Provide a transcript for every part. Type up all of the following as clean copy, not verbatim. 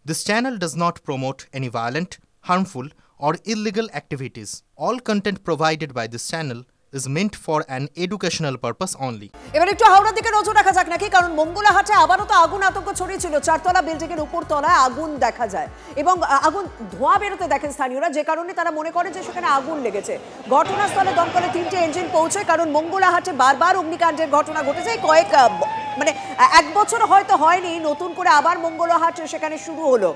This channel does not promote any violent, harmful, or illegal activities. All content provided by this channel is meant for an educational purpose only. এবার একটু হাওড়ার দিকে নজর রাখা যাক নাকি, কারণ মঙ্গলাহাটে আবারও তো আগুন আতঙ্ক ছড়িয়েছিল। চারতলা বিল্ডিং এর উপর তলায় আগুন দেখা যায় এবং আগুন ধোঁয়া বেরোতে দেখেন স্থানীয়রা, যে কারণে তারা মনে করে যে সেখানে আগুন লেগেছে। ঘটনাস্থলে দমকলে 3টে ইঞ্জিন পৌঁছয়, কারণ মঙ্গলাহাটে বারবার অগ্নিকাণ্ডের ঘটনা ঘটেছে। এক বছর হয়তো হয়নি, নতুন করে আবার মঙ্গলাহাট সেখানে শুরু হলো।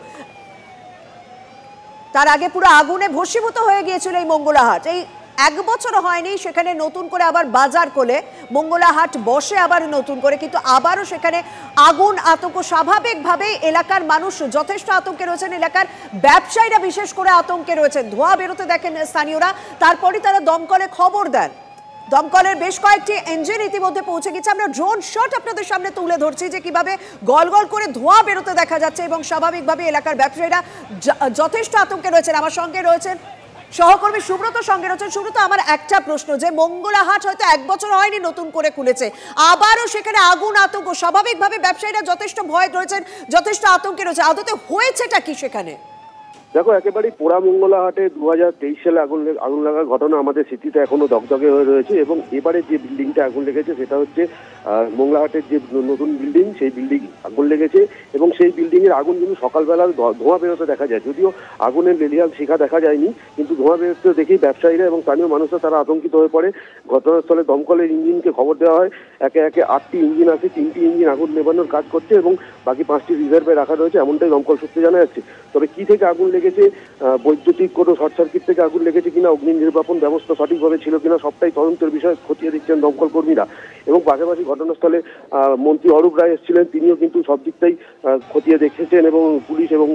তার আগে পুরো আগুনে ভস্মীভূত হয়ে গিয়েছিল এই মঙ্গলাহাট। এই এক বছর হয়নি, সেখানে নতুন করে আবার বাজার কোলে মঙ্গলাহাট বসে আবার নতুন করে, কিন্তু আবারও সেখানে আগুন আতঙ্ক। স্বাভাবিকভাবেই এলাকার মানুষ যথেষ্ট আতঙ্কে রয়েছেন, এলাকার ব্যবসায়ীরা বিশেষ করে আতঙ্কে রয়েছেন। ধোঁয়া বেরোতে দেখেন স্থানীয়রা, তারপরই তারা দমকলে খবর দেন। দমকলের বেশ কয়েকটি ইঞ্জিন ইতিমধ্যে পৌঁছে গেছে। আমরা ড্রোন শট আপনাদের সামনে তুলে ধরছি যে কিভাবে গল গল করে ধোঁয়া বেরোতে দেখা যাচ্ছে এবং স্বাভাবিকভাবে এলাকার ব্যবসায়ীরা যথেষ্ট আতঙ্কে রয়েছেন। আমার সঙ্গে রয়েছেন সহকর্মী সুব্রত, সঙ্গে রয়েছেন সুব্রত। আমার একটা প্রশ্ন, যে মঙ্গলাহাট হয়তো এক বছর হয়নি নতুন করে খুলেছে, আবারও সেখানে আগুন আতঙ্ক, স্বাভাবিকভাবে ব্যবসায়ীরা যথেষ্ট ভয় রয়েছেন, যথেষ্ট আতঙ্কে রয়েছে, আদতে হয়েছেটা কি সেখানে? দেখো, একেবারেই পোড়া মঙ্গলাহাটে 2023 সালে আগুন লাগার ঘটনা আমাদের স্মৃতিতে এখনো দগদগে হয়ে রয়েছে। এবং এবারে যে বিল্ডিংটা আগুন লেগেছে সেটা হচ্ছে মঙ্গলাহাটের যে নতুন বিল্ডিং, সেই বিল্ডিং আগুন লেগেছে এবং সেই বিল্ডিং এর আগুন কিন্তু সকালবেলা ধোঁয়া বেরোতে দেখা যায়। যদিও আগুনের লেলিহান শিখা দেখা যায়নি, কিন্তু ধোঁয়া বেরোতে দেখেই ব্যবসায়ীরা এবং স্থানীয় মানুষরা তারা আতঙ্কিত হয়ে পড়ে। ঘটনাস্থলে দমকলের ইঞ্জিনকে খবর দেওয়া হয়। একে একে 8টি ইঞ্জিন আছে, 3টি ইঞ্জিন আগুন নেভানোর কাজ করছে এবং বাকি 5টি রিজার্ভে রাখা রয়েছে, এমনটাই দমকল সূত্রে জানা যাচ্ছে। তবে কি থেকে আগুন লেগেছে, বৈদ্যুতিক কোনো শর্ট সার্কিট থেকে আগুন লেগেছে কিনা, অগ্নি নির্বাপন ব্যবস্থা সঠিকভাবে ছিল কিনা, সবটাই তদন্তের বিষয় খতিয়ে দিচ্ছেন দমকল কর্মীরা। এবং পাশাপাশি ঘটনাস্থলে মন্ত্রী অরূপ রায় এসেছিলেন, তিনিও কিন্তু সব দিকটাই খতিয়ে দেখেছেন এবং পুলিশ এবং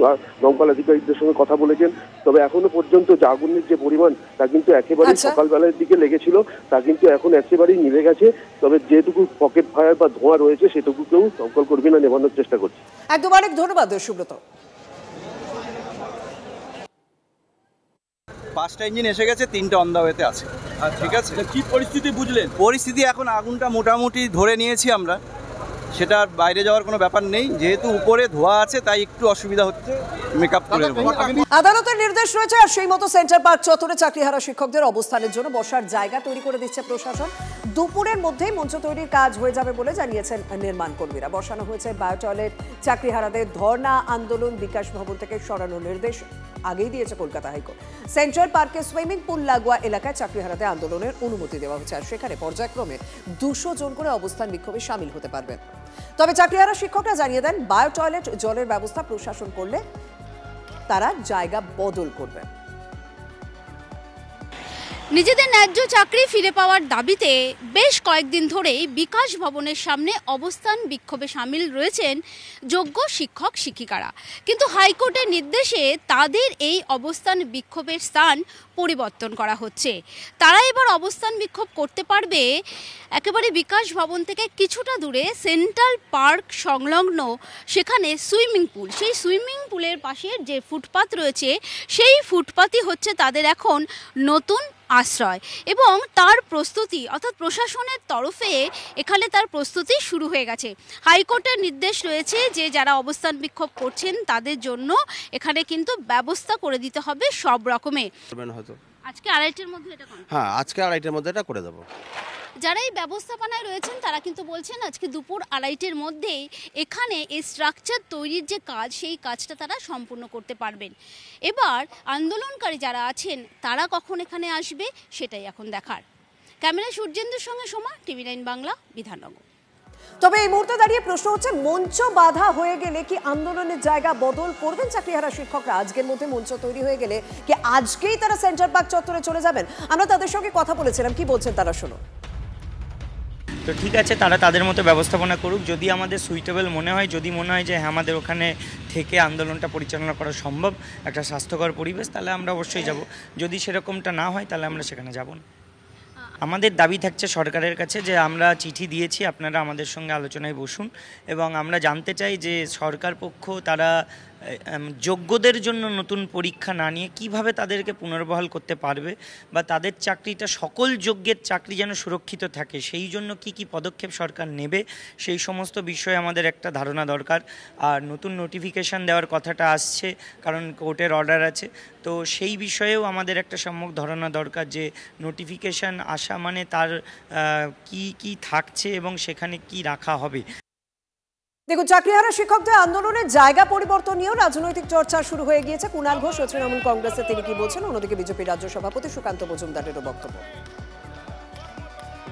দমকল আধিকারিকদের সঙ্গে কথা বলেছেন। তবে এখনো পর্যন্ত যে আগুনের যে পরিমাণ তা কিন্তু একেবারেই সকালবেলার দিকে লেগেছিল, তা কিন্তু এখন একেবারেই নিভে গেছে। তবে যেটুকু পকেট ফায়ার বা ধোঁয়া রয়েছে সেটুকুকেও দমকল কর্মীরা নেভানোর চেষ্টা করছে। একদম, অনেক ধন্যবাদ সুব্রত। 5টা ইঞ্জিন এসে গেছে, 3টা অন দা ওয়েতে আছে। ঠিক আছে, কি পরিস্থিতি বুঝলেন? পরিস্থিতি এখন আগুনটা মোটামুটি ধরে নিয়েছি আমরা, সেটা বাইরে যাওয়ার কোনো ব্যাপার নেই। যেহেতু উপরে ধোঁয়া আছে তাই একটু অসুবিধা হচ্ছে, মেকআপ করে নেব। আদালতের নির্দেশ রয়েছে আর সেই মতো সেন্টার পার্ক চত্বরে চাকরিহারা শিক্ষকদের অবস্থানের জন্য বসার জায়গা তৈরি করে দিচ্ছে প্রশাসন। দুপুরের মধ্যেই মঞ্চ তৈরির কাজ হয়ে যাবে বলে জানিয়েছেন নির্মাণ কর্মীরা। বসানো হয়েছে বায়ো টয়লেট। চাকরিহারাদের ধর্ণা আন্দোলন বিকাশ ভবন থেকে সরানোর নির্দেশ আগেই দিয়েছে কলকাতা হাইকোর্ট। সেন্ট্রাল পার্কে সুইমিং পুল লাগোয়া এলাকায় চাকরিহারাদের আন্দোলনের অনুমতি দেওয়া হচ্ছে আর সেখানে পর্যায়ক্রমে 200 জন করে অবস্থান বিক্ষোভে সামিল হতে পারবেন। তবে চাকরিহারা শিক্ষকরা জানিয়ে দেন, বায়ো টয়লেট জলের ব্যবস্থা প্রশাসন করলে তারা জায়গা বদল করবেন। নিজেদের ন্যায্য চাকরি ফিরে পাওয়ার দাবিতে বেশ কয়েকদিন ধরেই বিকাশ ভবনের সামনে অবস্থান বিক্ষোভে সামিল রয়েছেন যোগ্য শিক্ষক শিক্ষিকারা। কিন্তু হাইকোর্টের নির্দেশে তাদের এই অবস্থান বিক্ষোভের স্থান পরিবর্তন করা হচ্ছে। তারা এবার অবস্থান বিক্ষোভ করতে পারবে একেবারে বিকাশ ভবন থেকে কিছুটা দূরে সেন্ট্রাল পার্ক সংলগ্ন, সেখানে সুইমিং পুল, সেই সুইমিং পুলের পাশের যে ফুটপাত রয়েছে সেই ফুটপাতই হচ্ছে তাদের এখন নতুন আশ্রয়। এবং তার প্রস্তুতি, অর্থাৎ প্রশাসনের তরফে এখানে তার প্রস্তুতি শুরু হয়ে গেছে। হাইকোর্টের নির্দেশ রয়েছে যে যারা অবস্থান বিক্ষোভ করছেন তাদের জন্য এখানে কিন্তু ব্যবস্থা করে দিতে হবে সব রকমের। আজকে 2:30-এর মধ্যে এটা করে, হ্যাঁ আজকে 2:30-এর মধ্যে এটা করে দেবো। যারা এই ব্যবস্থাপনায় রয়েছেন তারা কিন্তু বলছেন আজকে দুপুর 2:30-এর মধ্যেই এখানে এই স্ট্রাকচার তৈরির যে কাজ, সেই কাজটা তারা সম্পূর্ণ করতে পারবেন। এবার আন্দোলনকারী যারা আছেন তারা কখন এখানে আসবে সেটাই এখন দেখার। ক্যামেরা সূর্যেন্দ্রের সঙ্গে সোমা, TV9 বাংলা, বিধাননগর। তবে এই মুহূর্তে দাঁড়িয়ে প্রশ্ন হচ্ছে, মঞ্চ বাধা হয়ে গেলে কি আন্দোলনের জায়গা বদল করবেন চাকরিহারা শিক্ষকরা? আজকের মধ্যে মঞ্চ তৈরি হয়ে গেলে কি আজকেই তারা সেন্ট্রাল পার্ক চত্বরে চলে যাবেন? আমরা তাদের সঙ্গে কথা বলেছিলাম, কি বলছেন তারা শুনুন। তো ঠিক আছে, তারা তাদের মতো ব্যবস্থাপনা করুক। যদি আমাদের সুইটেবল মনে হয়, যদি মনে হয় যে হ্যাঁ আমাদের ওখানে থেকে আন্দোলনটা পরিচালনা করা সম্ভব, একটা স্বাস্থ্যকর পরিবেশ, তাহলে আমরা অবশ্যই যাব। যদি সেরকমটা না হয় তাহলে আমরা সেখানে যাব না। আমাদের দাবি থাকছে সরকারের কাছে যে আমরা চিঠি দিয়েছি, আপনারা আমাদের সঙ্গে আলোচনায় বসুন এবং আমরা জানতে চাই যে সরকার পক্ষ তারা যোগ্যদের জন্য নতুন পরীক্ষা না নিয়ে কিভাবে তাদেরকে পুনর্বহাল করতে পারবে বা তাদের চাকরিটা সকল যোগ্যের চাকরি যেন সুরক্ষিত থাকে, সেই জন্য কি কি পদক্ষেপ সরকার নেবে সেই সমস্ত বিষয়ে আমাদের একটা ধারণা দরকার। আর নতুন নোটিফিকেশান দেওয়ার কথাটা আসছে, কারণ কোর্টের অর্ডার আছে, তো সেই বিষয়েও আমাদের একটা সম্যক ধারণা দরকার যে নোটিফিকেশান আসা মানে তার কি কি থাকছে এবং সেখানে কি রাখা হবে। দেখুন, চাকরিহারা শিক্ষকদের আন্দোলনের জায়গা পরিবর্তন নিয়েও রাজনৈতিক চর্চা শুরু হয়ে গিয়েছে। কুণাল ঘোষ ও তৃণমূল কংগ্রেসে তিনি কি বলছেন, অন্যদিকে বিজেপি রাজ্য সভাপতি সুকান্ত মজুমদারেরও বক্তব্য।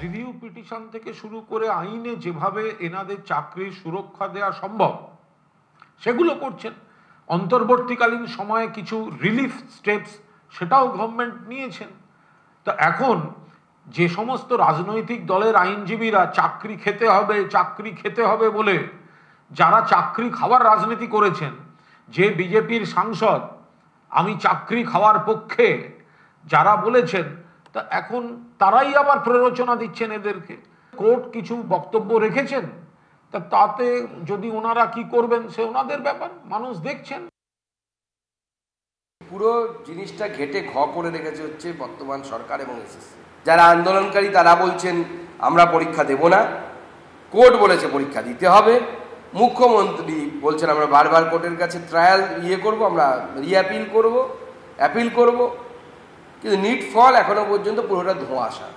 রিভিউ পিটিশন থেকে শুরু করে আইনে যেভাবে এনাদের চাকরির সুরক্ষা দেওয়া সম্ভব সেগুলো করছেন। অন্তর্বর্তীকালীন সময়ে কিছু রিলিফ স্টেপস সেটাও গভর্নমেন্ট নিয়েছেন। তো এখন যে সমস্ত রাজনৈতিক দলের আইনজীবীরা চাকরি খেতে হবে বলে যারা চাকরি খাওয়ার রাজনীতি করেছেন, যে বিজেপির সাংসদ আমি চাকরি খাওয়ার পক্ষে যারা বলেছেন, তা এখন তারাই আবার প্ররোচনা দিচ্ছেন এদেরকে। কোর্ট কিছু বক্তব্য রেখেছেন, তাতে যদি ওনারা কি করবেন সে ওনাদের ব্যাপার, মানুষ দেখছেন। পুরো জিনিসটা ঘেটে ঘ করে রেখেছে হচ্ছে বর্তমান সরকার এবং এসএসসি। যারা আন্দোলনকারী তারা বলছেন আমরা পরীক্ষা দেব না, কোর্ট বলেছে পরীক্ষা দিতে হবে, মুখ্যমন্ত্রী বলছেন আমরা বারবার কোর্টের কাছে ট্রায়াল করব, আমরা অ্যাপিল করব, কিন্তু নিট ফল এখনো পর্যন্ত পুরোটা ধোঁয়াশা,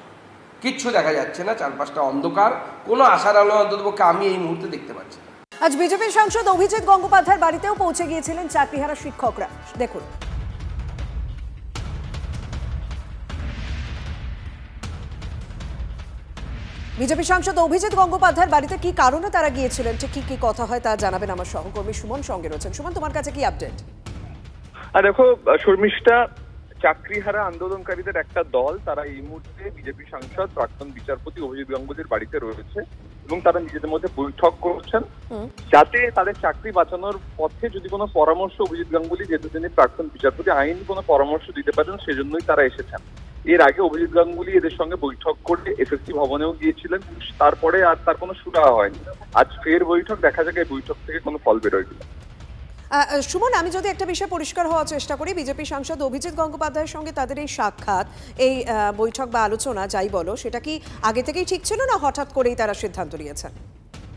কিচ্ছু দেখা যাচ্ছে না, চারপাশটা অন্ধকার, কোনো আশার আলো অন্ততপক্ষে আমি এই মুহূর্তে দেখতে পাচ্ছি না। আজ বিজেপির সাংসদ অভিজিৎ গঙ্গোপাধ্যায়ের বাড়িতেও পৌঁছে গিয়েছিলেন চাকরিহারা শিক্ষকরা। দেখুন, বিজেপি সাংসদ অভিজিৎ গঙ্গোপাধ্যায়ের বাড়িতে কি কারণে তারা গিয়েছিলেন, ঠিক কি কি কথা হয় তা জানাবেন আমার সহকর্মী সুমন সঙ্গে রয়েছেন। সুমন, তোমার কাছে কি আপডেট? দেখো শর্মিষ্ঠা, চাকরিহারা আন্দোলনকারীদের একটা দল, তারা এই মুহূর্তে বিজেপি সাংসদ প্রাক্তন বিচারপতি অভিজিৎ গাঙ্গুলির বাড়িতে রয়েছে এবং তারা নিজেদের মধ্যে বৈঠক করছেন যাতে তাদের চাকরি বাঁচানোর পথে যদি কোনো পরামর্শ অভিজিৎ গাঙ্গুলি, যেহেতু তিনি প্রাক্তন বিচারপতি, আইনি কোনো পরামর্শ দিতে পারেন, সেজন্যই তারা এসেছেন। এর আগে অভিজিৎ গাঙ্গুলি এদের সঙ্গে বৈঠক করে এসএসসি ভবনেও গিয়েছিলেন, তারপরে আর তার কোনো সুরাহা হয়নি। আজ ফের বৈঠক, দেখা যাক এই বৈঠক থেকে কোনো ফল বেরোয় কিনা। সুমন, আমি যদি একটা বিষয় পরিষ্কার হওয়ার চেষ্টা করি, বিজেপি সাংসদ অভিজিৎ গঙ্গোপাধ্যায়ের সঙ্গে তাদের এই সাক্ষাৎ, এই বৈঠক বা আলোচনা যাই বলো, সেটা কি আগে থেকেই ঠিক ছিল না হঠাৎ করেই তারা সিদ্ধান্ত নিয়েছেন?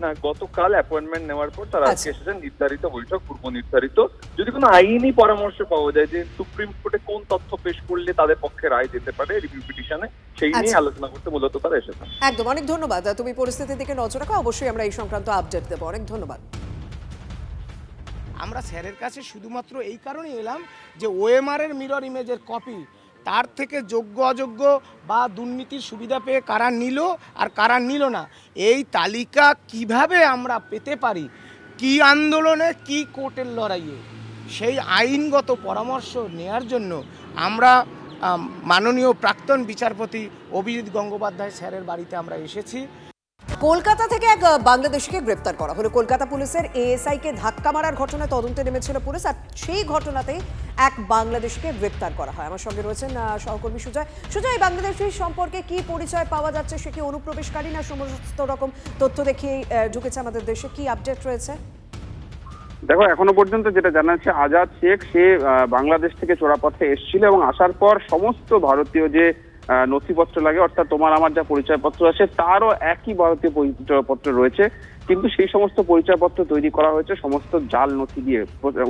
না, গতকাল অ্যাপয়েন্টমেন্ট নেওয়ার পর তারা আজকে এসেছেন। নির্ধারিত বৈঠক, পূর্ব নির্ধারিত। যদি কোনো আইনি পরামর্শ পাওয়া যায় যে সুপ্রিম কোর্টে কোন তথ্য পেশ করলে তাদের পক্ষে রায় দিতে পারে রিভিউ পিটিশনে, সেই নিয়ে আলোচনা করতে মূলত তারা এসেছেন। একদম, অনেক ধন্যবাদ। তুমি পরিস্থিতির দিকে নজর রাখো, অবশ্যই আমরা এই সংক্রান্ত আপডেট দেবো। অনেক ধন্যবাদ। আমরা স্যারের কাছে শুধুমাত্র এই কারণে এলাম যে ওএমআর এর মিরর ইমেজের কপি, তার থেকে যোগ্য অযোগ্য বা দুর্নীতির সুবিধা পেয়ে কারা নিল আর কারা নিল না, এই তালিকা কিভাবে আমরা পেতে পারি, কি আন্দোলনে কি কোর্টের লড়াইয়ে, সেই আইনগত পরামর্শ নেয়ার জন্য আমরা মাননীয় প্রাক্তন বিচারপতি অভিজিৎ গঙ্গোপাধ্যায় স্যারের বাড়িতে আমরা এসেছি। কলকাতা থেকে এক বাংলাদেশিকে গ্রেপ্তার করা হলো। কলকাতা পুলিশের এএসআই কে ধাক্কা মারার ঘটনায় তদন্তে নেমেছিল পুলিশ, আর সেই ঘটনাতেই এক বাংলাদেশিকে গ্রেপ্তার করা হয়। আমার সঙ্গে রয়েছেন সহকর্মী সুজয়। সুজয়, এই বাংলাদেশি সম্পর্কে কি পরিচয় পাওয়া যাচ্ছে? সে কি অনুপ্রবেশকারী না সমস্ত রকম তথ্য দেখিয়ে ঢুকেছে আমাদের দেশে? কি আপডেট রয়েছে? দেখো, এখনো পর্যন্ত যেটা জানা যাচ্ছে, আজাদ শেখ সে বাংলাদেশ থেকে চোরাপথে এসেছিল এবং আসার পর সমস্ত ভারতীয় যে নথিপত্র লাগে, অর্থাৎ তোমার আমার যা পরিচয়পত্র আছে তারও একই ভারতীয় পরিচয়পত্র রয়েছে, কিন্তু সেই সমস্ত পরিচয়পত্র তৈরি করা হয়েছে সমস্ত জাল নথি দিয়ে।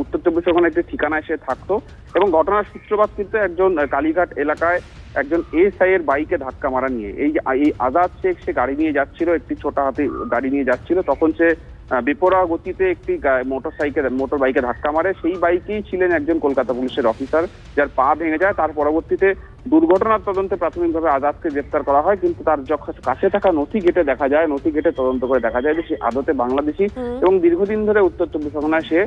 উত্তর চব্বিশ পরগনার একটি ঠিকানায় সে থাকতো এবং ঘটনার সূত্রপাত কিন্তু একজন কালীঘাট এলাকায় একজন এসআই এর বাইকে ধাক্কা মারা নিয়ে। এই আজাদ শেখ সে গাড়ি নিয়ে যাচ্ছিল, একটি ছোট হাতি গাড়ি নিয়ে যাচ্ছিল, তখন সে বেপরোয়া গতিতে একটি মোটর বাইকে ধাক্কা মারে। সেই বাইকেই ছিলেন একজন কলকাতা পুলিশের অফিসার, যার পা ভেঙে যায়। তার পরবর্তীতে দুর্ঘটনার তদন্তে প্রাথমিকভাবে আজাদকে গ্রেপ্তার করা হয়, কিন্তু তার কাছে থাকা নথি ঘেটে দেখা যায়, নথি ঘেটে তদন্ত করে দেখা যায় যে সে আদতে বাংলাদেশি এবং দীর্ঘদিন ধরে উত্তর চব্বিশ পরগনায় সে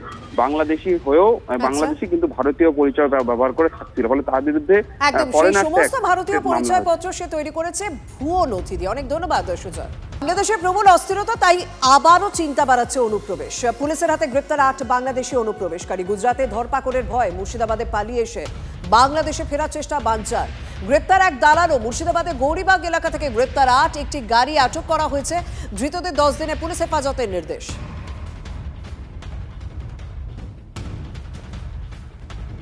বাংলাদেশি হয়েও বাংলাদেশি কিন্তু ভারতীয় পরিচয় ব্যবহার করে থাকছিল, ফলে তার বিরুদ্ধে সমস্ত ভারতীয় পরিচয়পত্র সে তৈরি করেছে ভুয়ো নথি দিয়ে। অনেক ধন্যবাদ সুজয়। বাংলাদেশের প্রবল অস্থিরতা, তাই আবারও চিন্তা বাড়াচ্ছে অনুপ্রবেশ। পুলিশের হাতে গ্রেপ্তার 8 বাংলাদেশি অনুপ্রবেশকারী। গুজরাতে ধরপাকড়ের ভয় মুর্শিদাবাদে পালিয়ে এসে বাংলাদেশে ফেরার চেষ্টা বানচাল। গ্রেপ্তার এক দালালও। মুর্শিদাবাদের গৌরীবাগ এলাকা থেকে গ্রেপ্তার 8। একটি গাড়ি আটক করা হয়েছে। ধৃতদের 10 দিনে পুলিশ হেফাজতের নির্দেশ।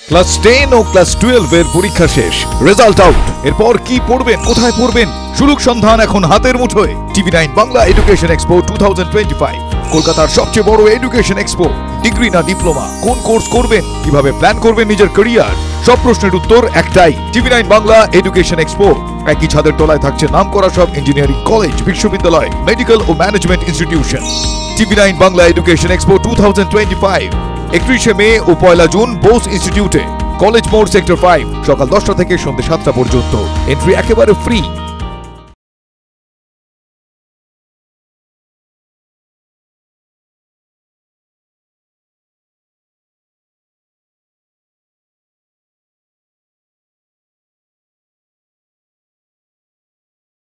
ক্লাস 10 ও ক্লাস 12 এর পরীক্ষা শেষ, রেজাল্ট আউট। এরপর কি পড়বেন, কোথায় পড়বেন, সুযোগ সন্ধান এখন হাতের মুঠোয়। টিভি9 বাংলা এডুকেশন এক্সপো 2025, কলকাতার সবচেয়ে বড় এডুকেশন এক্সপো। ডিগ্রি না ডিপ্লোমা, কোন কোর্স করবেন, কিভাবে প্ল্যান করবেন নিজের ক্যারিয়ার, সব প্রশ্নের উত্তর একটাই। TV9 Bangla education expo. একই ছাদের তলায় থাকছে নামকরা সব ইঞ্জিনিয়ারিং কলেজ, বিশ্ববিদ্যালয়, মেডিকেল ও management institution. TV9 Bangla education expo 2025, 31 May ও 1 জুন বোস ইনস্টিটিউটে, কলেজ মোড়, সেক্টর 5, সকাল 10টা থেকে সন্ধ্যে 7টা পর্যন্ত। এন্ট্রি একেবারে ফ্রি।